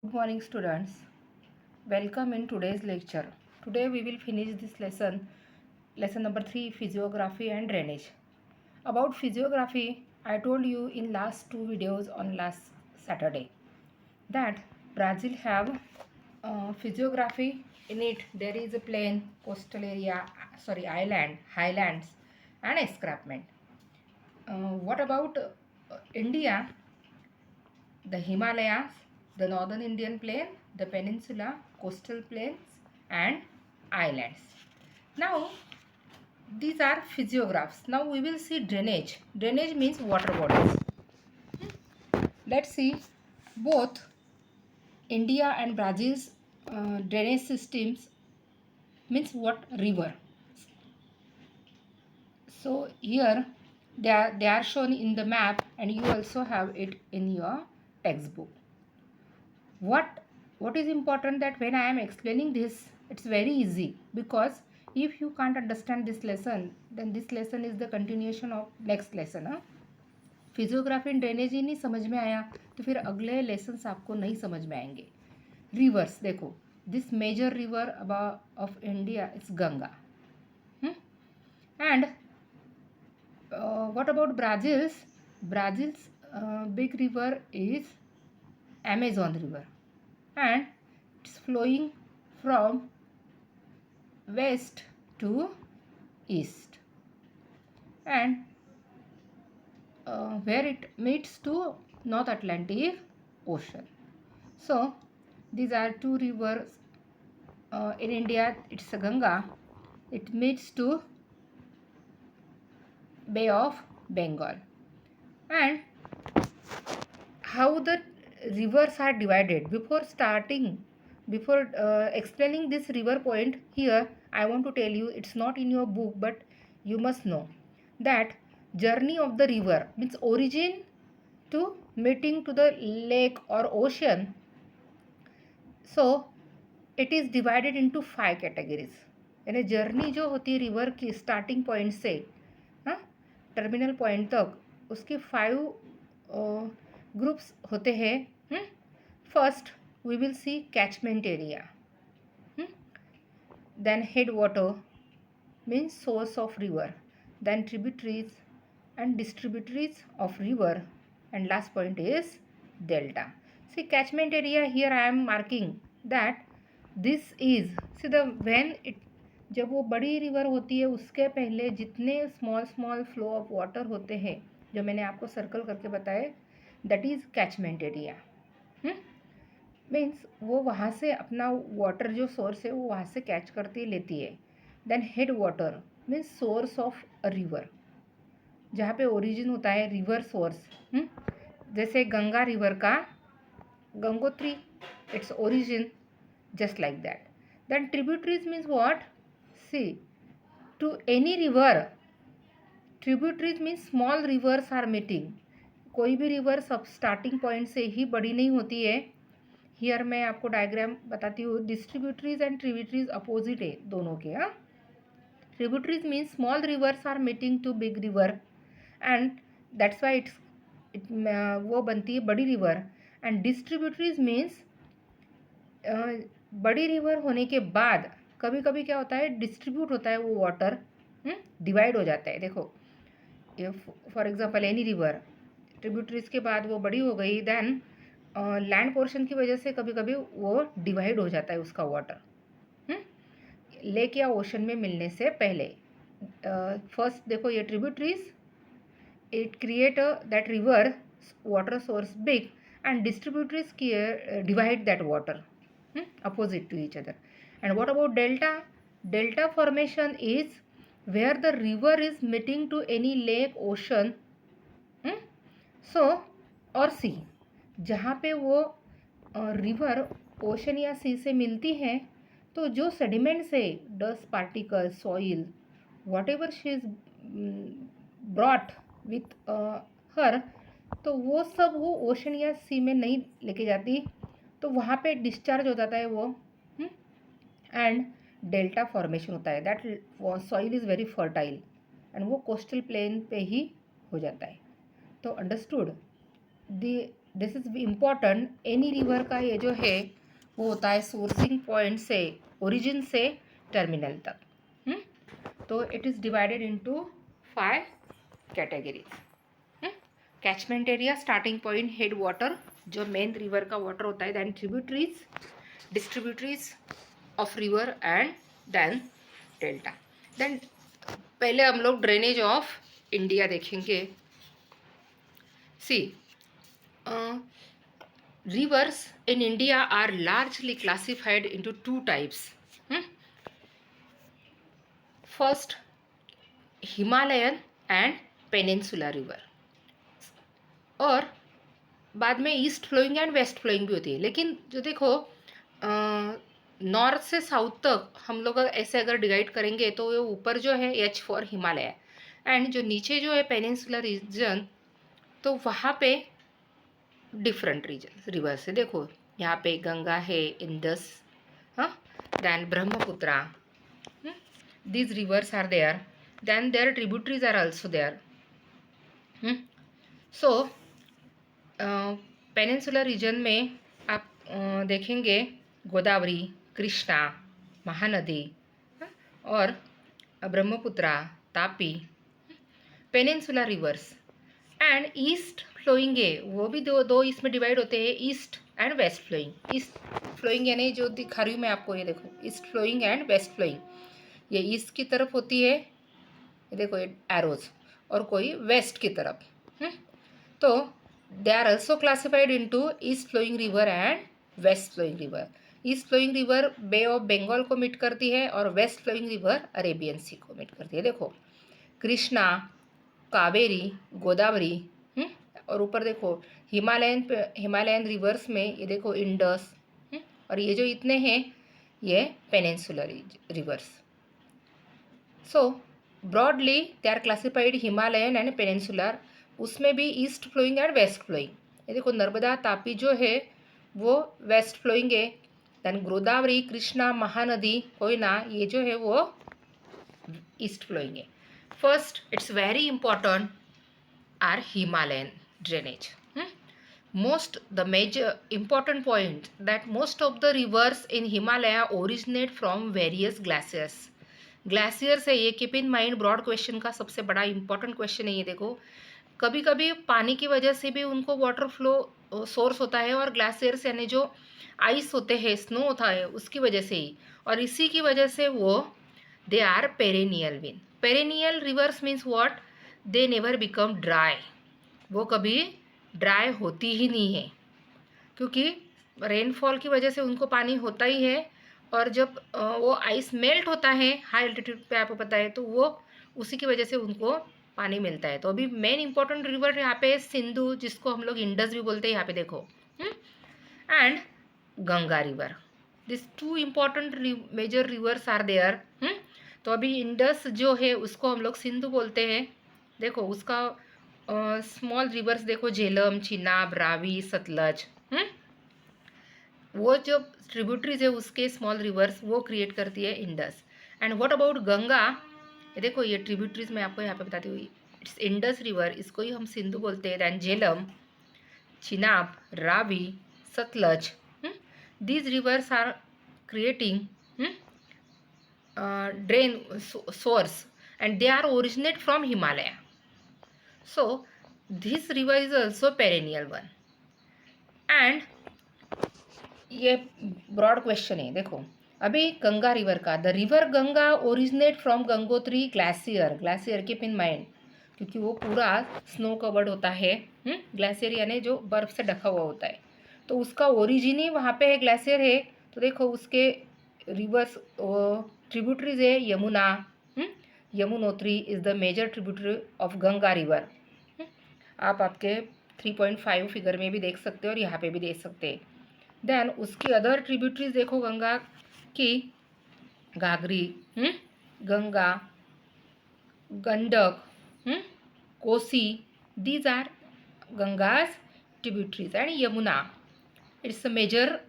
Good morning, students. Welcome in today's lecture. Today we will finish this lesson number 3, physiography and drainage. About physiography, I told you in last two videos on last Saturday that Brazil have physiography. In it there is a plain, coastal area, island, highlands and escarpment. What about India? The Himalayas, the northern Indian plain, the peninsula, coastal plains and islands. Now these are physiographs. Now we will see drainage. Drainage means water bodies. Let's see both India and Brazil's drainage systems means what river. So here they are shown in the map and you also have it in your textbook. What is important that when I am explaining this, it's very easy, because if you can't understand this lesson, then this lesson is the continuation of next lesson. Physiography and drainage ही नहीं समझ में आया तो फिर अगले lessons आपको नहीं समझ में आएंगे. रिवर्स देखो, this major river of India is Ganga. And what about Brazil's big river is Amazon river, and it's flowing from west to east, and where it meets to North Atlantic Ocean. So these are two rivers. In India it's Ganga. It meets to Bay of Bengal. And how the rivers are divided, before explaining this river point here, I want to tell you, it's not in your book but you must know that journey of the river means origin to meeting to the lake or ocean. So it is divided into 5 categories. यानी journey जो होती है river की starting point से terminal point तक, उसके 5 groups होते हैं. First we will see catchment area, then head water means source of river, then tributaries and distributaries of river, and last point is delta. See catchment area, here I am marking that this is, see the when it, जब वो बड़ी river होती है उसके पहले जितने small flow of water होते हैं जो मैंने आपको सर्कल करके बताए, that is catchment area. Means वो वहाँ से अपना वाटर जो सोर्स है वो वहाँ से कैच करती लेती है. Then head water means source of a river, जहाँ पे ओरिजिन होता है रिवर सोर्स. जैसे गंगा रिवर का Gangotri, its origin just like that. Then tributaries means what? See, to any river, tributaries means small rivers are meeting. कोई भी river सब starting point से ही बड़ी नहीं होती है. हियर मैं आपको डायग्राम बताती हूँ. डिस्ट्रीब्यूटरीज एंड ट्रिब्यूटरीज अपोजिट है दोनों के. Tributaries means small rivers are meeting to big river, and that's why वो बनती है बड़ी रिवर. एंड डिस्ट्रीब्यूटरीज मीन्स बड़ी रिवर होने के बाद कभी कभी क्या होता है, डिस्ट्रीब्यूट होता है वो वाटर, डिवाइड हो जाता है. देखो for example any river, tributaries के बाद वो बड़ी हो गई, देन लैंड पोर्शन की वजह से कभी कभी वो डिवाइड हो जाता है उसका वाटर लेक या ओशन में मिलने से पहले. फर्स्ट देखो ये tributaries, it create that river water source big, and distributaries divide that water opposite to each other. And what about delta? Delta formation is where the river is meeting to any lake, ocean, so or sea. जहाँ पे वो river ocean या सी से मिलती है तो जो sediments है, dust particle, soil, what ever she is brought with her, तो वो सब वो ओशन या सी में नहीं लेके जाती, तो वहाँ पे डिस्चार्ज हो जाता है वो, एंड डेल्टा फॉर्मेशन होता है. That soil is very fertile and वो कोस्टल प्लेन पे ही हो जाता है. तो understood the this is important, any river का ये जो है वो होता है सोर्सिंग पॉइंट से, ओरिजिन से टर्मिनल तक। तो it is divided into 5 categories. Catchment area, starting point, head water जो मेन रिवर का वाटर होता है, then tributaries, distributaries of river, and then delta. Then पहले हम लोग ड्रेनेज ऑफ इंडिया देखेंगे। सी, rivers in India are largely classified into two types. First, Himalayan and Peninsula river, और बाद में east flowing and west flowing भी होती है। लेकिन जो देखो नॉर्थ से साउथ तक हम लोग ऐसे अगर डिवाइड करेंगे तो ये ऊपर जो है एच फॉर हिमालय, एंड जो नीचे जो है पेनिनसुलर रीजन, तो वहाँ पे डिफरेंट रीजन रिवर्स है। देखो यहाँ पे गंगा है, इंडस, हाँ, then Brahmaputra, these rivers are there, then their tributaries are also there. So peninsular region में आप देखेंगे गोदावरी, कृष्णा, महानदी, और Brahmaputra, Tapi, peninsular rivers. And east flowing है, वो भी दो इसमें डिवाइड होते हैं, east and west flowing. East flowing यानी जो दिखा रही हूँ मैं आपको, ये देखो east flowing and west flowing, ये ईस्ट की तरफ होती है, ये देखो ये एरोज, और कोई वेस्ट की तरफ। तो they are also classified into east flowing river and west flowing river. East flowing river bay of Bengal को मीट करती है, और west flowing river Arabian sea को मीट करती है। देखो कृष्णा, कावेरी, गोदावरी, और ऊपर देखो हिमालयन रिवर्स में ये देखो इंडस, और ये जो इतने हैं ये peninsular rivers. So broadly they are classified Himalayan and peninsular, उसमें भी east flowing and west flowing. ये देखो नर्मदा, तापी जो है वो वेस्ट फ्लोइंग है, देन गोदावरी, कृष्णा, महानदी, कोयना, ये जो है वो ईस्ट फ्लोइंग है। First, it's very important are Himalayan drainage. Most the major important point that most of the rivers in Himalaya originate from various glaciers. Glacier से, ये keep in mind, broad question का सबसे बड़ा इंपॉर्टेंट क्वेश्चन है ये। देखो कभी कभी पानी की वजह से भी उनको वाटर फ्लो सोर्स होता है, और ग्लेशियर्स यानी जो आइस होते हैं, स्नो होता है, उसकी वजह से ही, और इसी की वजह से वो they are perennial one. Perennial rivers means what, they never become dry, वो कभी ड्राई होती ही नहीं है, क्योंकि रेनफॉल की वजह से उनको पानी होता ही है, और जब वो आइस मेल्ट होता है हाई एल्टीट्यूड पे, आपको पता है, तो वो उसी की वजह से उनको पानी मिलता है। तो अभी मेन इंपॉर्टेंट रिवर यहाँ पे सिंधु, जिसको हम लोग इंडस भी बोलते हैं, यहाँ पे देखो, and Ganga river, this two important major rivers are there. तो अभी इंडस जो है उसको हम लोग सिंधु बोलते हैं। देखो उसका स्मॉल रिवर्स देखो, झेलम, चिनाब, रावी, सतलज, वो जो ट्रिब्यूटरीज है उसके स्मॉल रिवर्स वो क्रिएट करती है Indus. And what about Ganga, ये देखो ये ट्रिब्यूटरीज मैं आपको यहाँ पे बताती हूँ, इट्स इंडस रिवर, इसको ही हम सिंधु बोलते हैं। Then Jhelum, Chenab, Ravi, Sutlej, these rivers are creating drain source, and they are originate from Himalaya. So this river is also perennial one. And ये ब्रॉड क्वेश्चन है। देखो अभी गंगा रिवर का, the river Ganga originate from Gangotri glacier, glacier keep in mind, क्योंकि वो पूरा snow covered होता है, ग्लेशियर यानी जो बर्फ से ढका हुआ होता है, तो उसका ओरिजिन ही वहाँ पे है, ग्लेशियर है। तो देखो उसके रिवर्स ट्रिब्यूटरीज है, Yamuna, Yamunotri is the major tributary of Ganga river. आप आपके 3.5 फिगर में भी देख सकते हो, और यहाँ पे भी देख सकते हैं। देन उसकी अदर ट्रिब्यूटरीज देखो गंगा की, Ghaghra, Ganga, Gandak, Kosi, these are Ganga's tributaries, and Yamuna it's a major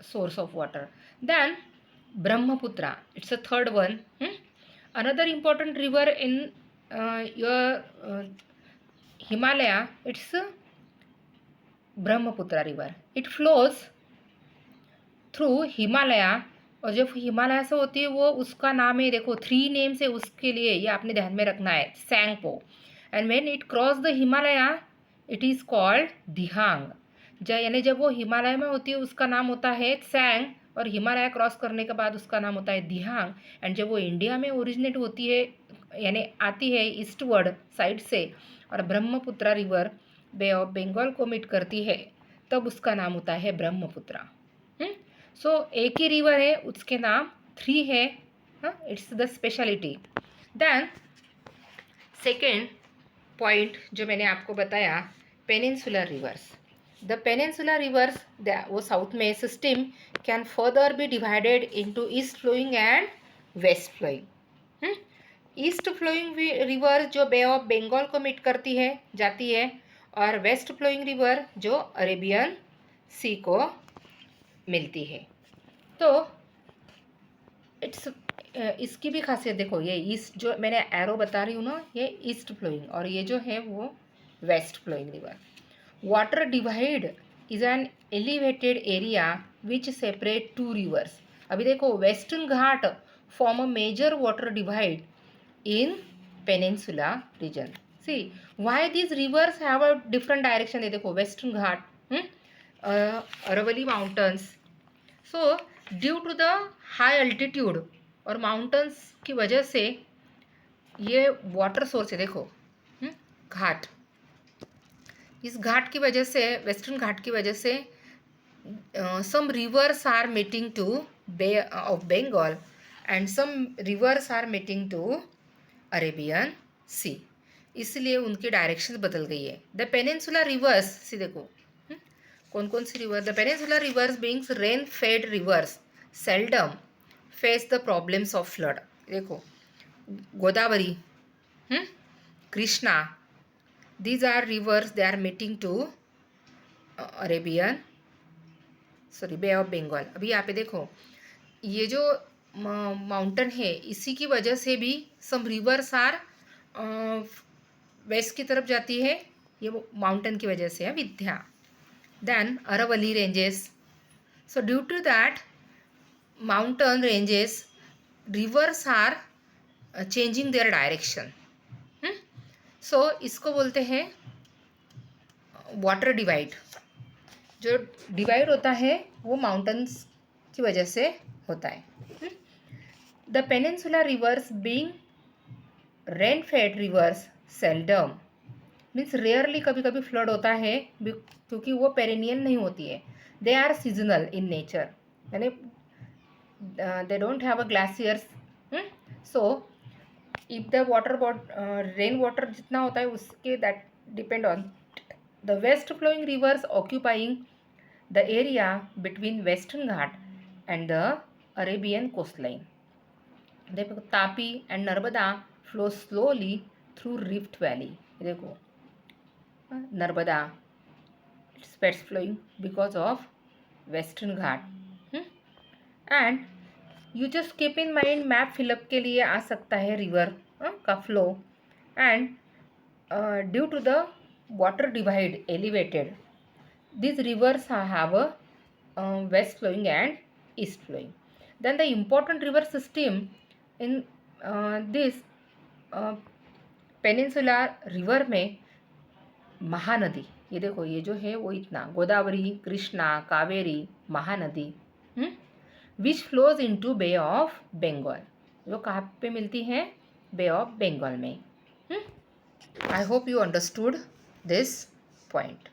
source of water. Then Brahmaputra, it's a third one. Another important river in your Himalaya, it's Brahmaputra river, it flows through Himalaya, और जब हिमालय से होती है वो उसका नाम है, देखो 3 नेम से उसके लिए, ये आपने ध्यान में रखना है, Tsangpo. And when it cross the Himalaya it is called Dihang. यानी जब वो हिमालय में होती है उसका नाम होता है सैंग, और हिमालय क्रॉस करने के बाद उसका नाम होता है दिहांग। एंड जब वो इंडिया में ओरिजिनेट होती है, यानी आती है ईस्टवर्ड साइड से, और Brahmaputra river bay of Bengal को मीट करती है, तब उसका नाम होता है ब्रह्मपुत्र। सो एक ही रिवर है, उसके नाम 3 है, it's the speciality. Then second point जो मैंने आपको बताया, peninsular rivers. The peninsular rivers, वो साउथ में system can further be divided into east flowing and west flowing. East flowing river जो बे ऑफ बंगाल को मीट करती है, जाती है, और वेस्ट फ्लोइंग रिवर जो अरेबियन सी को मिलती है। तो इट्स इसकी भी खासियत देखो, ये ईस्ट जो मैंने एरो बता रही हूँ ना, ये ईस्ट फ्लोइंग, और ये जो है वो west flowing river. Water divide is an elevated area which separate 2 rivers. अभी देखो, western Ghat form a major water divide in peninsula region. See why these rivers have a different direction? ये देखो, western Ghat, Aravalli mountains. So due to the high altitude और mountains की वजह से ये water source है, देखो घाट, इस घाट की वजह से, वेस्टर्न घाट की वजह से some rivers are meeting to Bay of Bengal and some rivers are meeting to Arabian Sea, इसलिए उनकी डायरेक्शन बदल गई है। द पेनिनसुला रिवर्स, सी देखो कौन कौन सी river, the peninsula rivers beings rain fed rivers seldom face the problems of flood. देखो, Godavari, Krishna, these are rivers, they are meeting to bay of Bengal. अभी यहाँ पे देखो, ये जो माउंटेन है, इसी की वजह से भी सम रिवर्स आर वेस्ट की तरफ जाती है, ये माउंटेन की वजह से है, Vidya. Then Aravalli ranges, so due to that mountain ranges rivers are changing their direction. So इसको बोलते हैं वाटर डिवाइड। जो डिवाइड होता है वो माउंटेन्स की वजह से होता है। The peninsula reverse being rain fed rivers seldom, means rarely, कभी कभी फ्लड होता है क्योंकि वो पेरेनियल नहीं होती है, they are seasonal in nature, यानी they don't have a glaciers. So if the water rain water जितना होता है उसके, that depend on the west flowing rivers occupying the area between Western Ghat and the Arabian coastline. देखो, Tapi and Narmada flow slowly through Rift Valley. देखो, Narmada it's fast flowing because of Western Ghat. And you just keep in mind, map fill up के लिए आ सकता है river का flow, and due to the water divide elevated, these rivers have a west flowing and east flowing. Then the important river system in this peninsular river में महानदी, ये देखो, ये जो है वो इतना, Godavari, Krishna, Kaveri, Mahanadi, which flows into bay of Bengal, जो कहाँ पे मिलती है, बे ऑफ बंगाल में। I hope you understood this point.